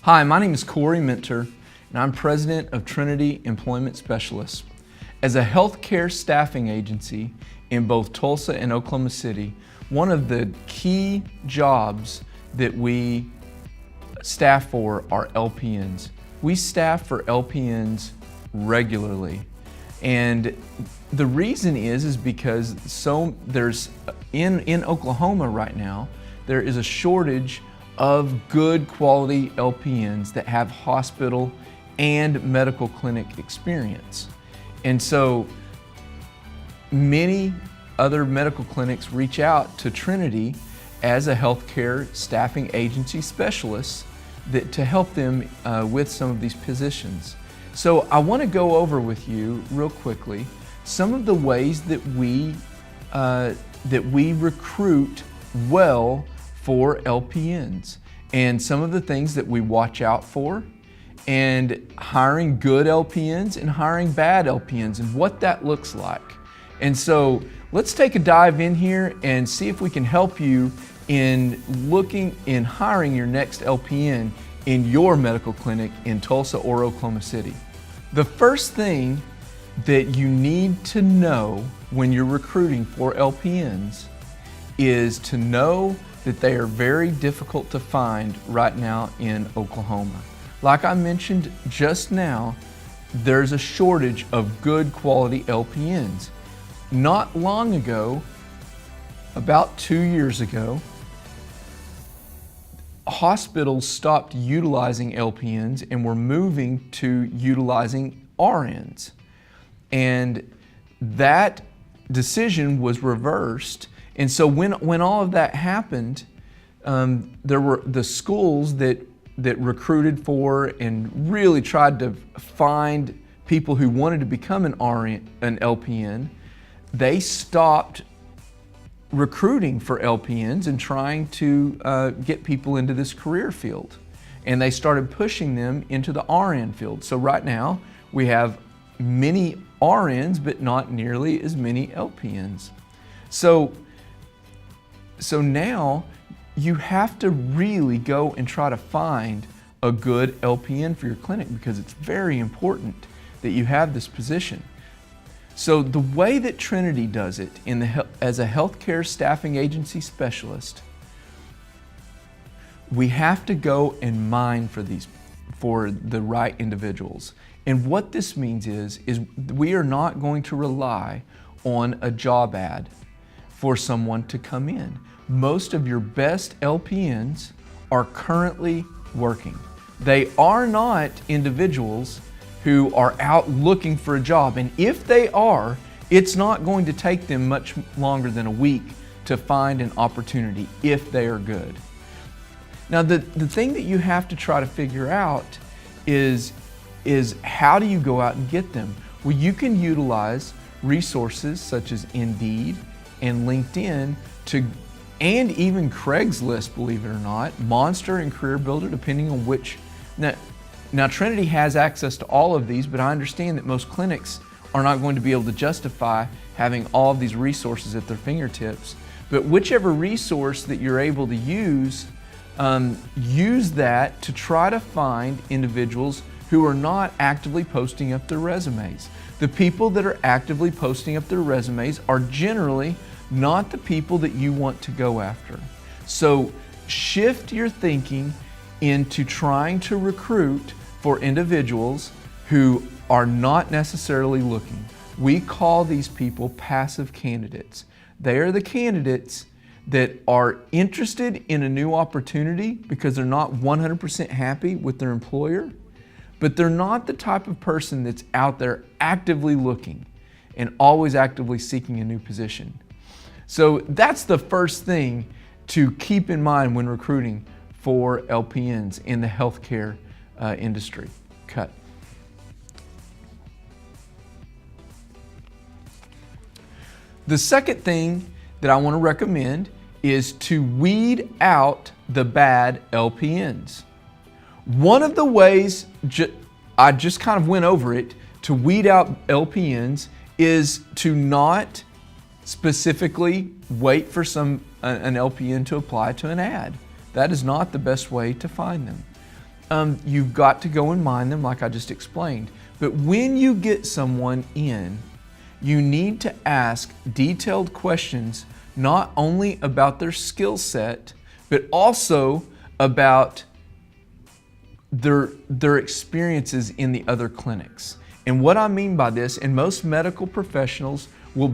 Hi, my name is Corey Minter, and I'm president of Trinity Employment Specialists. As a healthcare staffing agency in both Tulsa and Oklahoma City, one of the key jobs that we staff for are LPNs. We staff for LPNs regularly. And the reason is because there's in Oklahoma right now, there is a shortage of good quality LPNs that have hospital and medical clinic experience. And so many other medical clinics reach out to Trinity as a healthcare staffing agency specialist to help them with some of these positions. So I want to go over with you real quickly some of the ways that we recruit well for LPNs and some of the things that we watch out for, and hiring good LPNs and hiring bad LPNs and what that looks like. And so let's take a dive in here and see if we can help you in hiring your next LPN in your medical clinic in Tulsa or Oklahoma City. The first thing that you need to know when you're recruiting for LPNs is to know that they are very difficult to find right now in Oklahoma. Like I mentioned just now, there's a shortage of good quality LPNs. Not long ago, about 2 years ago, hospitals stopped utilizing LPNs and were moving to utilizing RNs. And that decision was reversed. And so when all of that happened, there were the schools that recruited for and really tried to find people who wanted to become an LPN, they stopped recruiting for LPNs and trying to get people into this career field. And they started pushing them into the RN field. So right now we have many RNs, but not nearly as many LPNs. So now you have to really go and try to find a good LPN for your clinic, because it's very important that you have this position. So the way that Trinity does it as a healthcare staffing agency specialist, we have to go and mine for the right individuals. And what this means is we are not going to rely on a job ad for someone to come in. Most of your best LPNs are currently working. They are not individuals who are out looking for a job. And if they are, it's not going to take them much longer than a week to find an opportunity if they are good. Now, the thing that you have to try to figure out is how do you go out and get them? Well, you can utilize resources such as Indeed and LinkedIn and even Craigslist, believe it or not, Monster and Career Builder, depending on which. Now Trinity has access to all of these, but I understand that most clinics are not going to be able to justify having all of these resources at their fingertips. But whichever resource that you're able to use that to try to find individuals who are not actively posting up their resumes. The people that are actively posting up their resumes are generally not the people that you want to go after. So shift your thinking into trying to recruit for individuals who are not necessarily looking. We call these people passive candidates. They are the candidates that are interested in a new opportunity because they're not 100% happy with their employer, but they're not the type of person that's out there actively looking and always actively seeking a new position. So that's the first thing to keep in mind when recruiting for LPNs in the healthcare industry. Cut. The second thing that I want to recommend is to weed out the bad LPNs. One of the ways, I just kind of went over it, to weed out LPNs is to not specifically wait for an LPN to apply to an ad. That is not the best way to find them. you've got to go and mine them like I just explained. But when you get someone in, you need to ask detailed questions, not only about their skill set, but also about their experiences in the other clinics. And what I mean by this, and most medical professionals they'll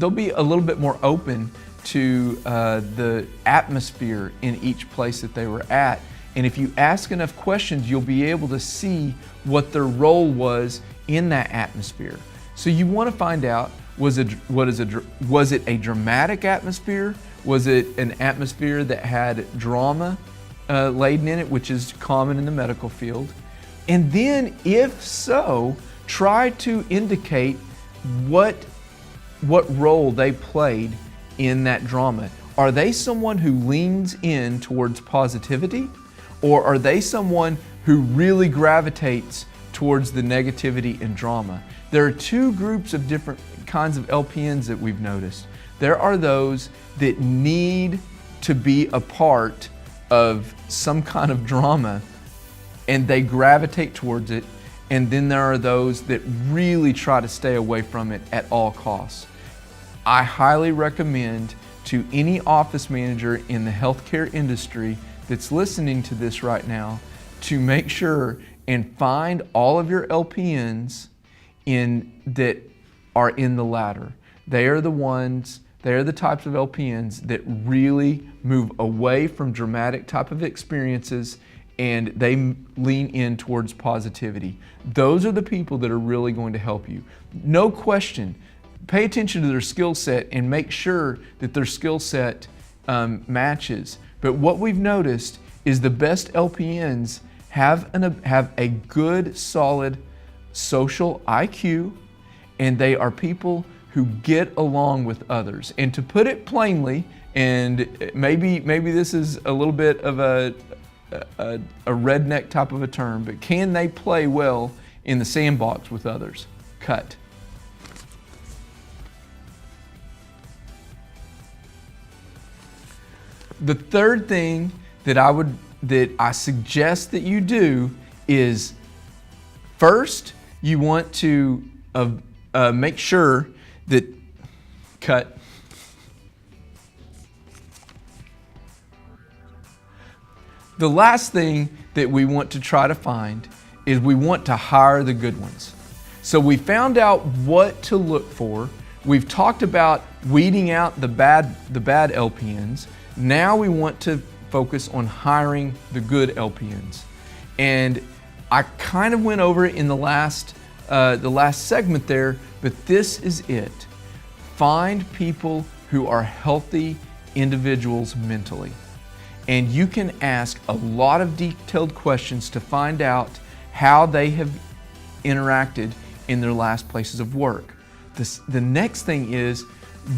be a little bit more open to the atmosphere in each place that they were at. And if you ask enough questions, you'll be able to see what their role was in that atmosphere. So you want to find out, was it a dramatic atmosphere? Was it an atmosphere that had drama laden in it, which is common in the medical field? And then, if so, try to indicate what role they played in that drama. Are they someone who leans in towards positivity, or are they someone who really gravitates towards the negativity and drama? There are two groups of different kinds of LPNs that we've noticed. There are those that need to be a part of some kind of drama and they gravitate towards it. And then there are those that really try to stay away from it at all costs. I highly recommend to any office manager in the healthcare industry that's listening to this right now to make sure and find all of your LPNs that are in the latter. They are the types of LPNs that really move away from dramatic type of experiences and they lean in towards positivity. Those are the people that are really going to help you. No question. Pay attention to their skill set and make sure that their skill set matches. But what we've noticed is the best LPNs have a good, solid social IQ, and they are people who get along with others. And to put it plainly, and maybe this is a little bit of a redneck type of a term, but can they play well in the sandbox with others? Cut. The third thing that I suggest that you do is, first, you want to make sure that, cut. The last thing that we want to try to find is we want to hire the good ones. So we found out what to look for. We've talked about weeding out the bad LPNs. Now we want to focus on hiring the good LPNs. And I kind of went over it in the last segment there, but this is it. Find people who are healthy individuals mentally. And you can ask a lot of detailed questions to find out how they have interacted in their last places of work. The next thing is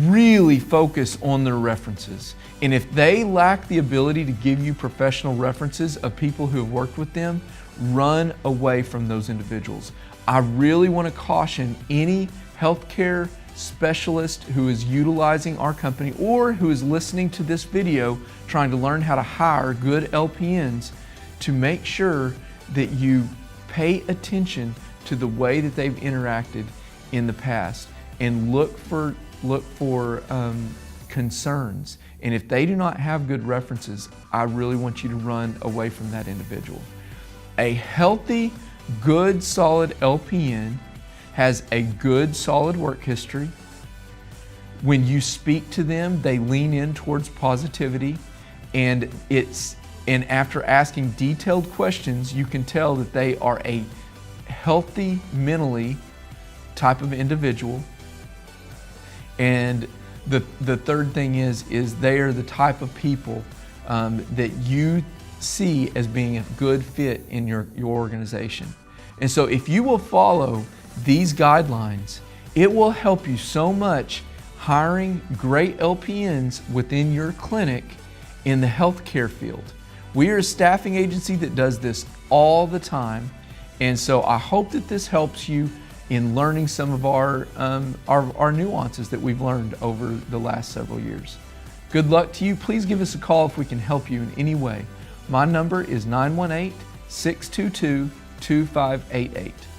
really focus on their references. And if they lack the ability to give you professional references of people who have worked with them, run away from those individuals. I really want to caution any healthcare specialist who is utilizing our company or who is listening to this video trying to learn how to hire good LPNs to make sure that you pay attention to the way that they've interacted in the past and look for concerns. And if they do not have good references, I really want you to run away from that individual. A healthy, good, solid LPN has a good, solid work history. When you speak to them, they lean in towards positivity, and after asking detailed questions, you can tell that they are a healthy mentally type of individual. And the third thing is they are the type of people that you see as being a good fit in your organization. And so if you will follow these guidelines, it will help you so much hiring great LPNs within your clinic in the healthcare field. We are a staffing agency that does this all the time, and so I hope that this helps you in learning some of our nuances that we've learned over the last several years. Good luck to you. Please give us a call if we can help you in any way. My number is 918-686-8255. 622-2588.